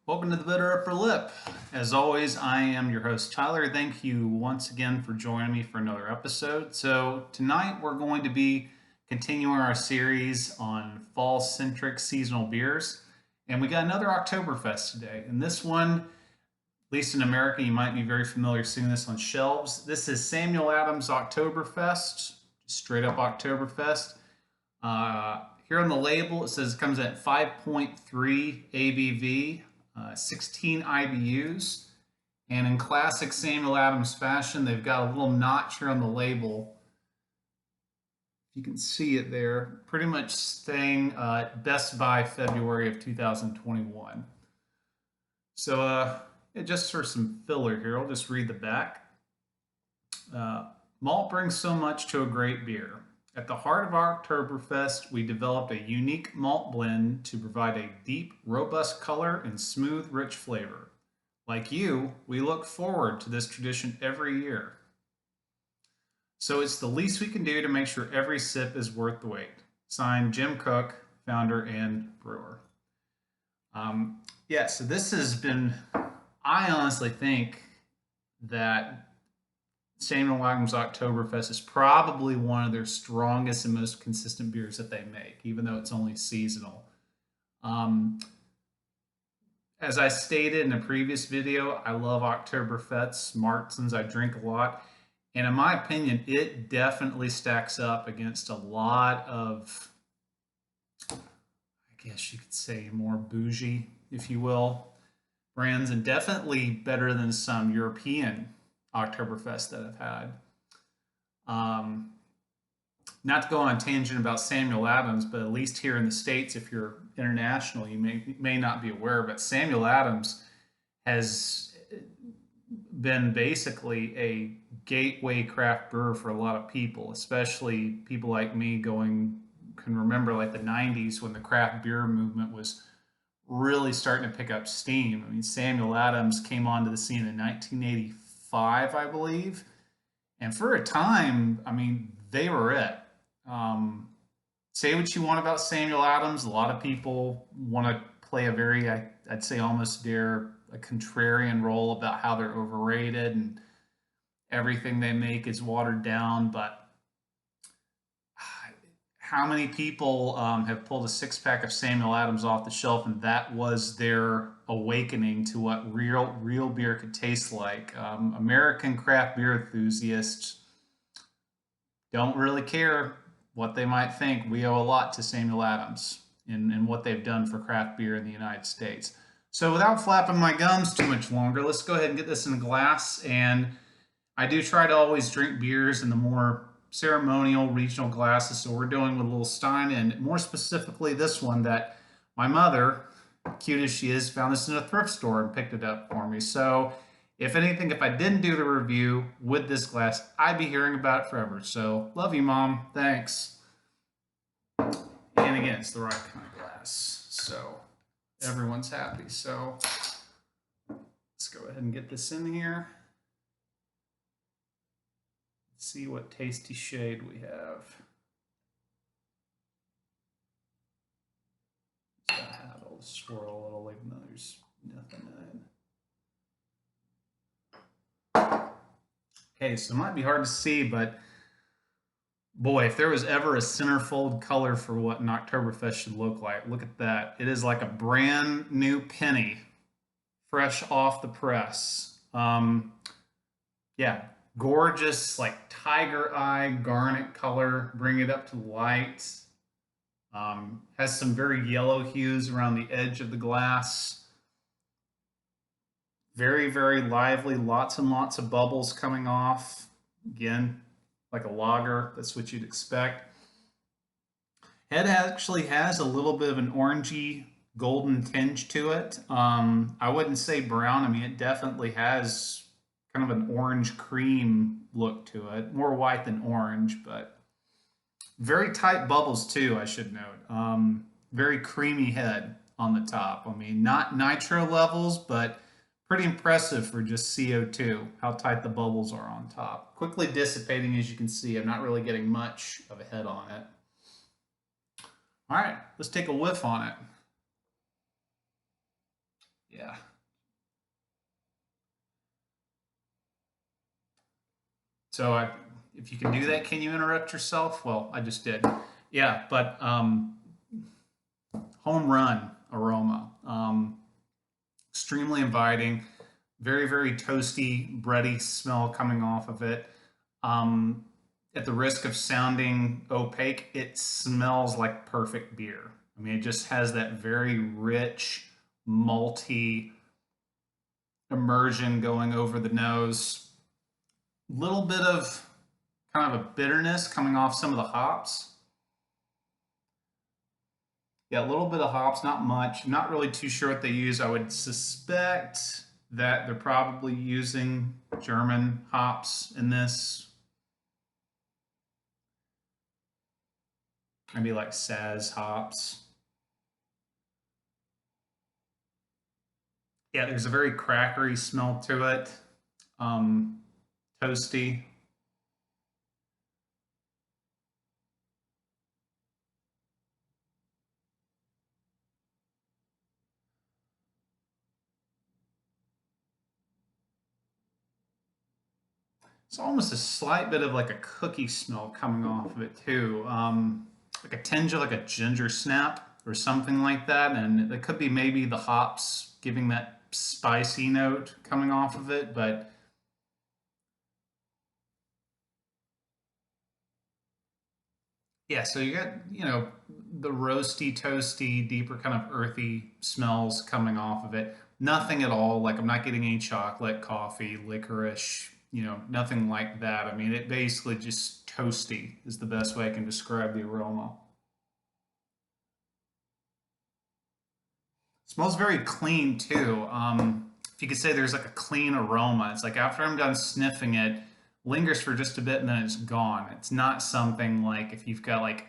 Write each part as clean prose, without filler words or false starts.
Welcome to the Bitter Upper Lip. As always, I am your host, Tyler. Thank you once again for joining me for another episode. So, tonight we're going to be continuing our series on fall centric seasonal beers. And we got another Octoberfest today. And this one, at least in America, you might be very familiar seeing this on shelves. This is Samuel Adams Octoberfest, straight up Oktoberfest. Here on the label, it says it comes at 5.3 ABV, 16 IBUs, and in classic Samuel Adams fashion, they've got a little notch here on the label. You can see it there, pretty much saying best by February of 2021. So, just for some filler here, I'll just read the back. Malt brings so much to a great beer. At the heart of our Oktoberfest, we developed a unique malt blend to provide a deep, robust color and smooth, rich flavor. Like you, we look forward to this tradition every year. So it's the least we can do to make sure every sip is worth the wait. Signed, Jim Cook, founder and brewer. So this has been, I honestly think that Samuel Adams Oktoberfest is probably one of their strongest and most consistent beers that they make, even though it's only seasonal. As I stated in a previous video, I love Oktoberfests, Martins. I drink a lot. And in my opinion, it definitely stacks up against a lot of, I guess you could say, more bougie, if you will, brands, and definitely better than some European Oktoberfest that I've had. Not to go on a tangent about Samuel Adams, but at least here in the States, if you're international, you may not be aware, but Samuel Adams has been basically a gateway craft brewer for a lot of people, especially people like me can remember like the 90s when the craft beer movement was really starting to pick up steam. I mean, Samuel Adams came onto the scene in 1985, I believe. And for a time, I mean, they were it. Say what you want about Samuel Adams. A lot of people want to play a very, I'd say almost dare, a contrarian role about how they're overrated and everything they make is watered down. But how many people have pulled a six-pack of Samuel Adams off the shelf and that was their awakening to what real beer could taste like? American craft beer enthusiasts don't really care what they might think. We owe a lot to Samuel Adams in what they've done for craft beer in the United States. So without flapping my gums too much longer, let's go ahead and get this in a glass. And I do try to always drink beers in the more ceremonial regional glasses. So we're doing with a little Stein, and more specifically this one that my mother, cute as she is, found this in a thrift store and picked it up for me. So if anything, if I didn't do the review with this glass, I'd be hearing about it forever. So love you, Mom. Thanks. And again, it's the right kind of glass. So everyone's happy. So let's go ahead and get this in here. See what tasty shade we have. Just gotta have a swirl a little, even though there's nothing in it. Okay, so it might be hard to see, but boy, if there was ever a centerfold color for what an Oktoberfest should look like, look at that. It is like a brand new penny, fresh off the press. Yeah, gorgeous, like tiger eye garnet color, bring it up to light. Has some very yellow hues around the edge of the glass. Very, very lively, lots and lots of bubbles coming off. Again, like a lager, that's what you'd expect. Head actually has a little bit of an orangey golden tinge to it. I wouldn't say brown. I mean, it definitely has kind of an orange cream look to it, more white than orange, but very tight bubbles too, I should note. Very creamy head on the top. I mean, not nitro levels, but pretty impressive for just CO2, how tight the bubbles are on top. Quickly dissipating, as you can see. I'm not really getting much of a head on it. All right, let's take a whiff on it. Yeah. So if you can do that, can you interrupt yourself? Well, I just did. Yeah, but home run aroma. Extremely inviting, very, very toasty, bready smell coming off of it. Um, at the risk of sounding opaque, it smells like perfect beer. I mean, it just has that very rich, malty immersion going over the nose. Little bit of kind of a bitterness coming off some of the hops. Yeah, a little bit of hops, not much. Not really too sure what they use. I would suspect that they're probably using German hops in this. Maybe like Saz hops. Yeah, there's a very crackery smell to it. Um, Toasty. It's almost a slight bit of like a cookie smell coming off of it too. Like a tinge of like a ginger snap or something like that. And it could be maybe the hops giving that spicy note coming off of it. But yeah, so you got, the roasty, toasty, deeper kind of earthy smells coming off of it. Nothing at all. Like I'm not getting any chocolate, coffee, licorice, nothing like that. I mean, it basically just toasty is the best way I can describe the aroma. Smells very clean too. If you could say there's like a clean aroma, it's like after I'm done sniffing it, lingers for just a bit and then it's gone. It's not something like if you've got like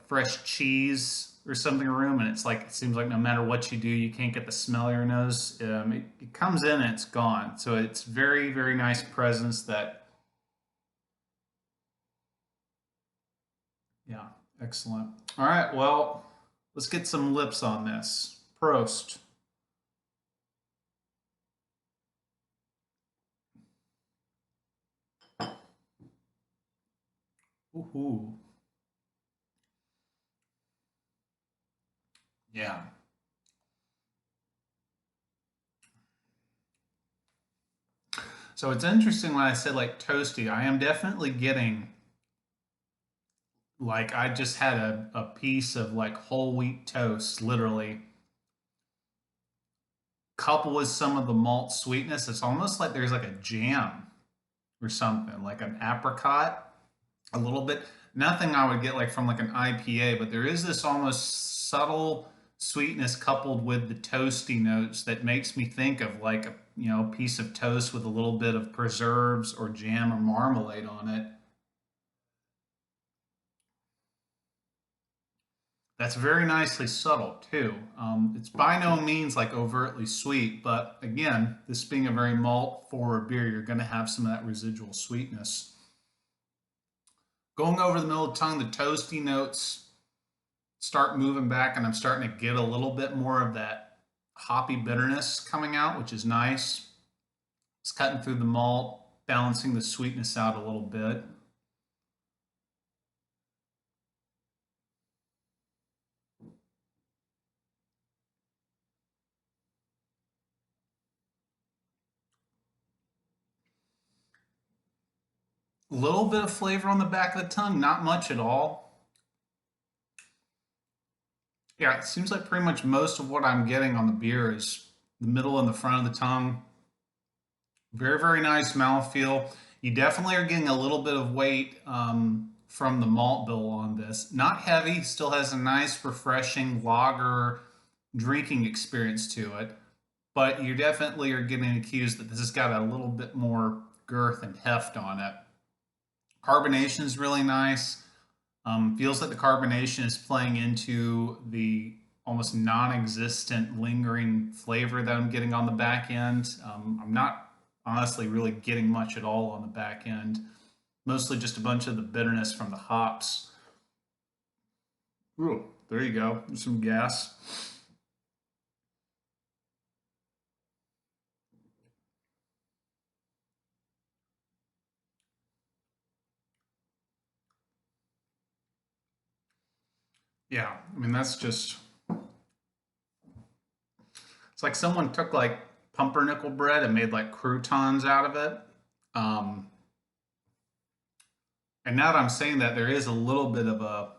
fresh cheese or something in a room and it's like it seems like no matter what you do, you can't get the smell of your nose. It comes in and it's gone. So it's very, very nice presence that, yeah, excellent. All right, well, let's get some lips on this. Prost. Ooh, yeah. So it's interesting when I said like toasty. I am definitely getting like I just had a piece of like whole wheat toast, literally, coupled with some of the malt sweetness. It's almost like there's like a jam or something, like an apricot, a little bit. Nothing I would get like from like an IPA, but there is this almost subtle sweetness coupled with the toasty notes that makes me think of like a piece of toast with a little bit of preserves or jam or marmalade on it. That's very nicely subtle too. It's by no means like overtly sweet, but again, this being a very malt forward beer, you're going to have some of that residual sweetness. Going over the middle of the tongue, the toasty notes start moving back, and I'm starting to get a little bit more of that hoppy bitterness coming out, which is nice. It's cutting through the malt, balancing the sweetness out a little bit. A little bit of flavor on the back of the tongue, not much at all. Yeah, it seems like pretty much most of what I'm getting on the beer is the middle and the front of the tongue. Very, very nice mouthfeel. You definitely are getting a little bit of weight from the malt bill on this. Not heavy, still has a nice, refreshing lager drinking experience to it, but you definitely are getting accused that this has got a little bit more girth and heft on it. Carbonation is really nice. Feels like the carbonation is playing into the almost non-existent lingering flavor that I'm getting on the back end. I'm not honestly really getting much at all on the back end. Mostly just a bunch of the bitterness from the hops. Ooh, there you go. There's some gas. Yeah, I mean that's just, it's like someone took like pumpernickel bread and made like croutons out of it. Um, and now that I'm saying that, there is a little bit of a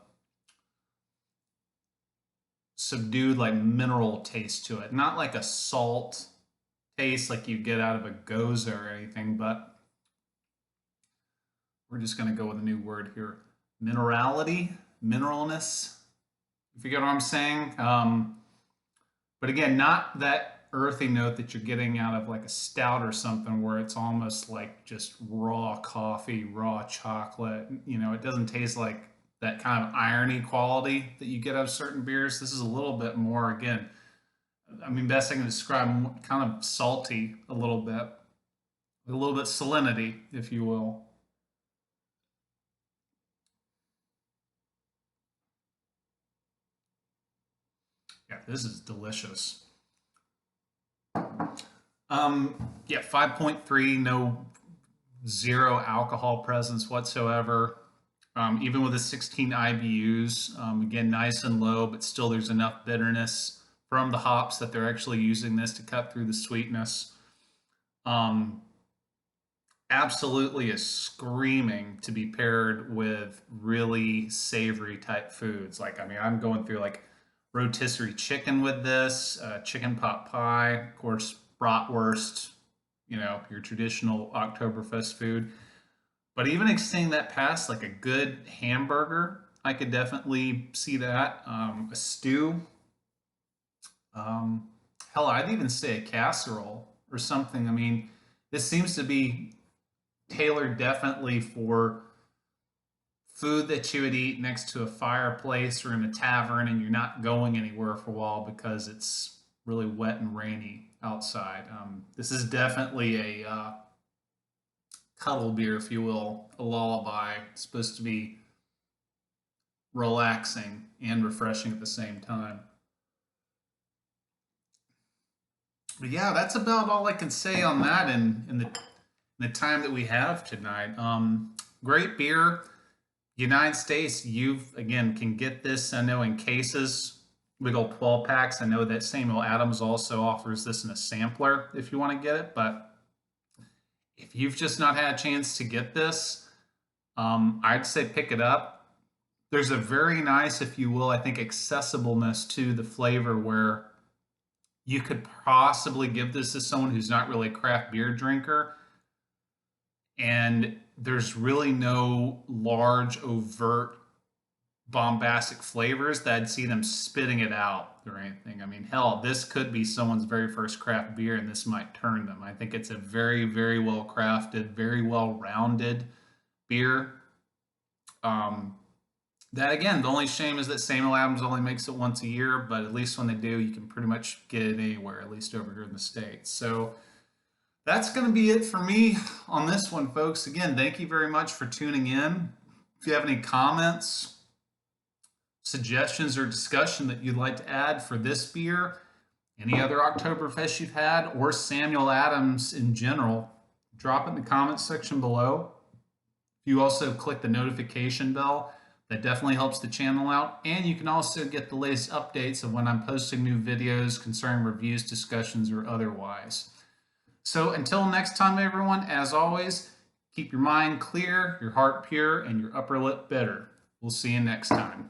subdued like mineral taste to it. Not like a salt taste like you get out of a goza or anything, but we're just going to go with a new word here. Minerality, mineralness, if you get what I'm saying. But again, not that earthy note that you're getting out of like a stout or something where it's almost like just raw coffee, raw chocolate. You know, it doesn't taste like that kind of irony quality that you get out of certain beers. This is a little bit more, again, I mean, best I can describe, kind of salty a little bit salinity, if you will. Yeah, this is delicious. Yeah, 5.3, no, zero alcohol presence whatsoever. Even with the 16 IBUs, again, nice and low, but still there's enough bitterness from the hops that they're actually using this to cut through the sweetness. Um, Absolutely is screaming to be paired with really savory type foods. Like, I mean, I'm going through like rotisserie chicken with this, chicken pot pie, of course, bratwurst, you know, your traditional Oktoberfest food. But even extending that past like a good hamburger, I could definitely see that. A stew, um, hell, I'd even say a casserole or something. I mean, this seems to be tailored definitely for food that you would eat next to a fireplace or in a tavern and you're not going anywhere for a while because it's really wet and rainy outside. This is definitely a cuddle beer, if you will, a lullaby. It's supposed to be relaxing and refreshing at the same time. But yeah, that's about all I can say on that in the time that we have tonight. Great beer. United States, you've again can get this. I know in cases, we go 12 packs. I know that Samuel Adams also offers this in a sampler if you want to get it. But if you've just not had a chance to get this, I'd say pick it up. There's a very nice, if you will, I think, accessibleness to the flavor where you could possibly give this to someone who's not really a craft beer drinker, and there's really no large, overt, bombastic flavors that I'd see them spitting it out or anything. I mean, hell, this could be someone's very first craft beer, and this might turn them. I think it's a very, very well crafted, very well rounded beer. Um, that again, the only shame is that Samuel Adams only makes it once a year, but at least when they do, you can pretty much get it anywhere, at least over here in the States. So that's going to be it for me on this one, folks. Again, thank you very much for tuning in. If you have any comments, suggestions, or discussion that you'd like to add for this beer, any other Oktoberfest you've had, or Samuel Adams in general, drop it in the comments section below. If you also click the notification bell, that definitely helps the channel out. And you can also get the latest updates of when I'm posting new videos concerning reviews, discussions, or otherwise. So until next time, everyone, as always, keep your mind clear, your heart pure, and your upper lip bitter. We'll see you next time.